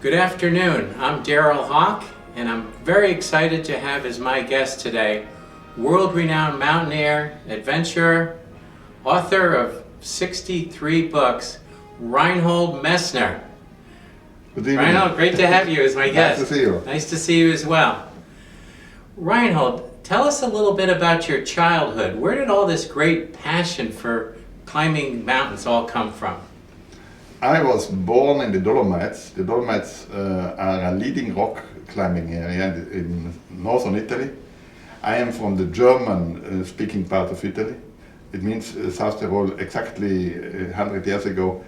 Good afternoon. I'm Daryl Hawk, and I'm very excited to have as my guest today world-renowned mountaineer, adventurer, author of 63 books, Reinhold Messner. Good evening. Reinhold, great to have you as my guest. Nice to see you. Nice to see you as well. Reinhold, tell us a little bit about your childhood. Where did all this great passion for climbing mountains all come from? I was born in the Dolomites. The Dolomites are a leading rock climbing area in northern Italy. I am from the German speaking part of Italy. It means South Tyrol exactly 100 years ago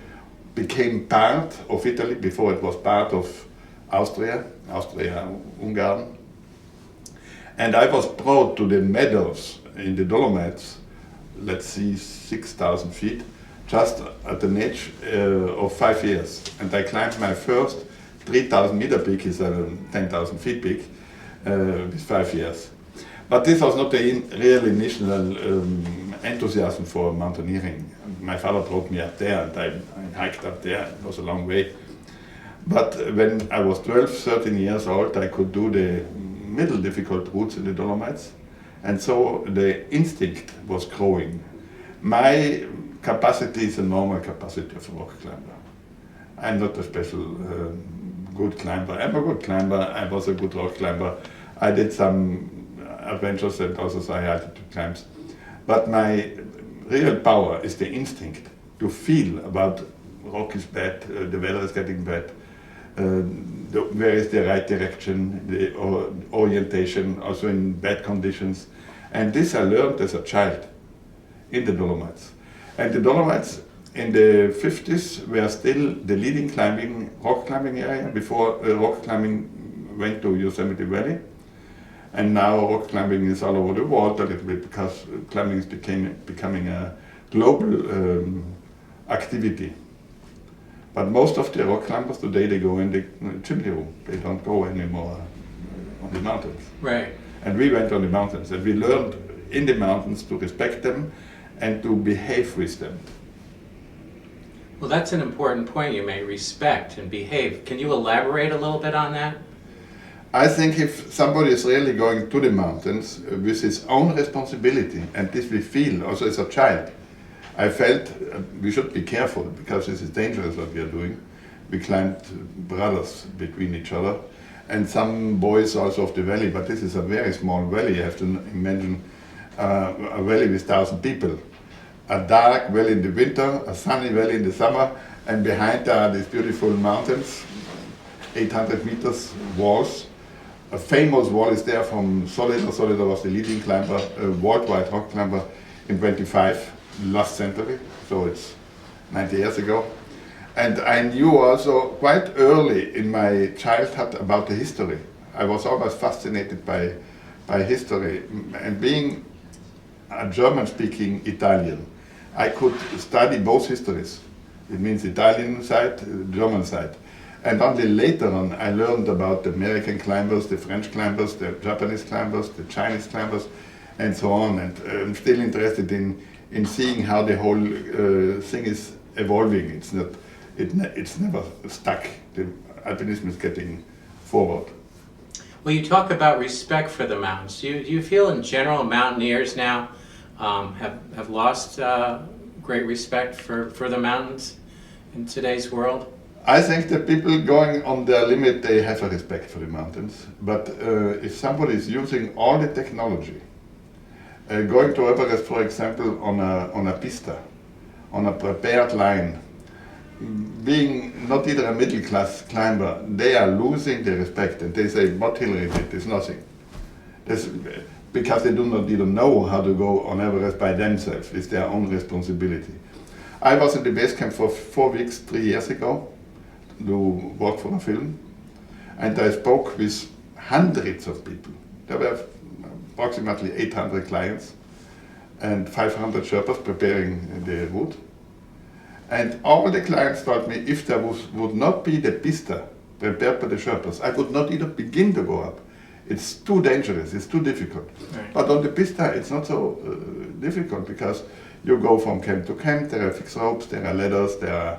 became part of Italy before it was part of Austria-Ungarn. And I was brought to the meadows in the Dolomites, let's see, 6,000 feet, just at an age of 5 years. And I climbed my first 3,000 meter peak, is a 10,000 feet peak, with 5 years. But this was not the real initial enthusiasm for mountaineering. My father brought me up there and I hiked up there. It was a long way. But when I was 12, 13 years old, I could do the middle difficult routes in the Dolomites. And so the instinct was growing. My capacity is a normal capacity of a rock climber. I'm not a special good climber. I'm a good climber. I was a good rock climber. I did some adventures and also high altitude climbs. But my real power is the instinct to feel about rock is bad, the weather is getting bad, where is the right direction, the orientation, also in bad conditions. And this I learned as a child in the Dolomites. And the Dolomites in the 50s were still the leading rock climbing area before rock climbing went to Yosemite Valley. And now rock climbing is all over the world a little bit because climbing is becoming a global activity. But most of the rock climbers today, they go in the chimney room. They don't go anymore on the mountains. Right. And we went on the mountains and we learned in the mountains to respect them and to behave with them. Well, that's an important point you made, respect and behave. Can you elaborate a little bit on that? I think if somebody is really going to the mountains with his own responsibility, and this we feel also as a child, I felt we should be careful because this is dangerous what we are doing. We climbed brothers between each other and some boys also of the valley, but this is a very small valley. You have to imagine a valley with 1,000 people. A dark valley in the winter, a sunny valley in the summer, and behind there are these beautiful mountains, 800 meters walls. A famous wall is there from Solidor. Solidor was the leading climber, worldwide rock climber in 25, last century, so it's 90 years ago. And I knew also quite early in my childhood about the history. I was always fascinated by history. And being a German-speaking Italian, I could study both histories. It means Italian side, German side. And only later on I learned about the American climbers, the French climbers, the Japanese climbers, the Chinese climbers, and so on. And I'm still interested in seeing how the whole thing is evolving. It's never stuck. The alpinism is getting forward. Well, you talk about respect for the mountains. Do you feel in general mountaineers now have lost great respect for the mountains in today's world? I think that people going on their limit, they have a respect for the mountains. But if somebody is using all the technology, going to Everest, for example, on a pista, on a prepared line, being not either a middle-class climber, they are losing the respect. And they say, what Hillary did is nothing. Because they do not even know how to go on Everest by themselves. It's their own responsibility. I was in the base camp for 4 weeks, 3 years ago, to work for a film, and I spoke with hundreds of people. There were approximately 800 clients and 500 Sherpas preparing the route. And all the clients told me if there would not be the pista prepared by the Sherpas, I would not even begin to go up. It's too dangerous, it's too difficult. Right. But on the pista it's not so difficult because you go from camp to camp, there are fixed ropes, there are ladders, there are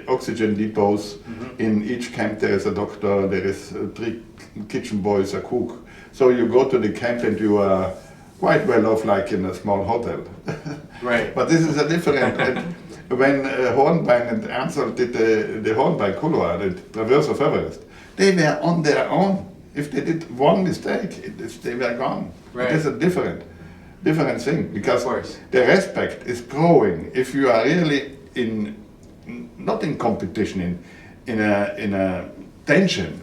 oxygen depots. In each camp there is a doctor, there is 3 kitchen boys, a cook. So you go to the camp and you are quite well off, like in a small hotel. Right. But this is a different. And when Hornbein and Ernst did the Hornbein couloir, the Traverse of Everest, they were on their own. If they did one mistake, they were gone. Right. It is a different thing, because Of course. the respect is growing if you are really not in competition, in a tension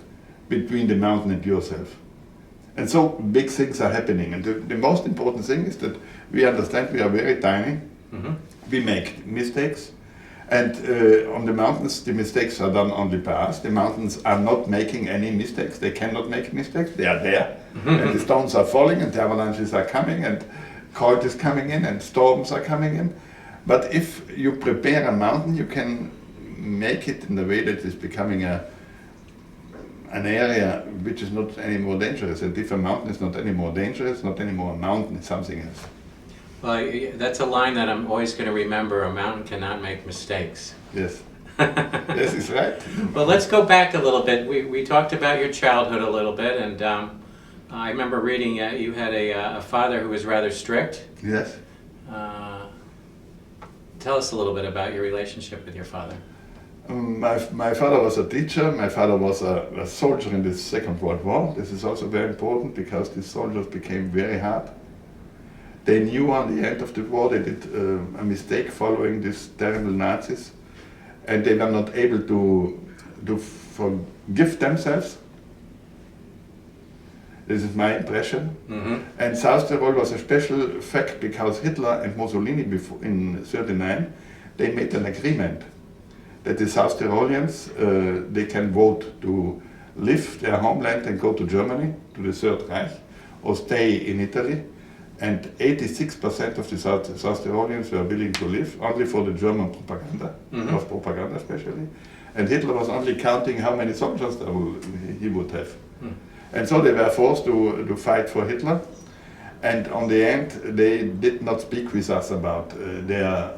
between the mountain and yourself. And so big things are happening. And the most important thing is that we understand we are very tiny. We make mistakes. And on the mountains, the mistakes are done only by us. The mountains are not making any mistakes. They cannot make mistakes. They are there. And the stones are falling, and the avalanches are coming, and cold is coming in, and storms are coming in. But if you prepare a mountain, you can make it in a way that is becoming an area which is not any more dangerous. And if a mountain is not any more dangerous, not any more a mountain, it's something else. Well, that's a line that I'm always going to remember. A mountain cannot make mistakes. Yes. Yes, it's right. Well, let's go back a little bit. We talked about your childhood a little bit, and I remember reading you had a father who was rather strict. Yes. Tell us a little bit about your relationship with your father. My father was a teacher. My father was a soldier in the Second World War. This is also very important, because the soldiers became very hard. They knew on the end of the war they did a mistake following these terrible Nazis, and they were not able to forgive themselves. This is my impression. And South Tyrol was a special fact, because Hitler and Mussolini in '39, they made an agreement that the South Tyroleans, they can vote to leave their homeland and go to Germany, to the Third Reich, or stay in Italy. And 86% of the South Tyroleans were willing to leave, only for the German propaganda, of propaganda especially. And Hitler was only counting how many soldiers he would have. And so they were forced to fight for Hitler. And on the end, they did not speak with us about their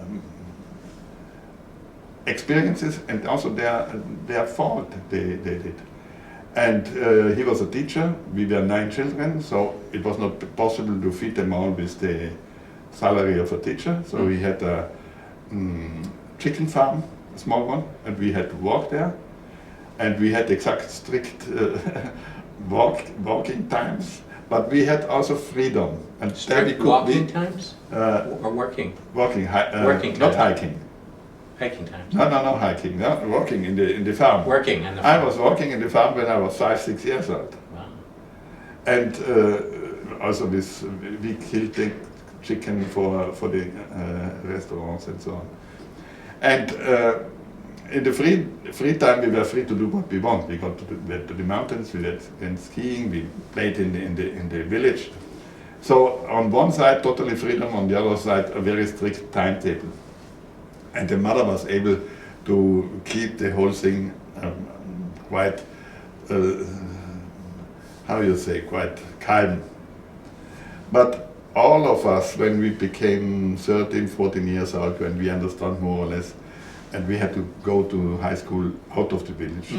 experiences and also their fault they did. And he was a teacher. We were 9 children, so it was not possible to feed them all with the salary of a teacher. So we had a chicken farm, a small one, and we had to walk there. And we had exact strict walking times, but we had also freedom. And there we could walking times? Or working? Working times. Not hiking. Hiking times. No, hiking. No, walking in the farm. Working in the farm. I was working in the farm when I was 5-6 years old. Wow. And also we killed the chicken for the restaurants and so on. And in the free time we were free to do what we want. We got to the mountains, we went skiing, we played in the village. So on one side totally freedom, on the other side a very strict timetable. And the mother was able to keep the whole thing quite, quite calm. But all of us, when we became 13, 14 years old, when we understand more or less, and we had to go to high school out of the village,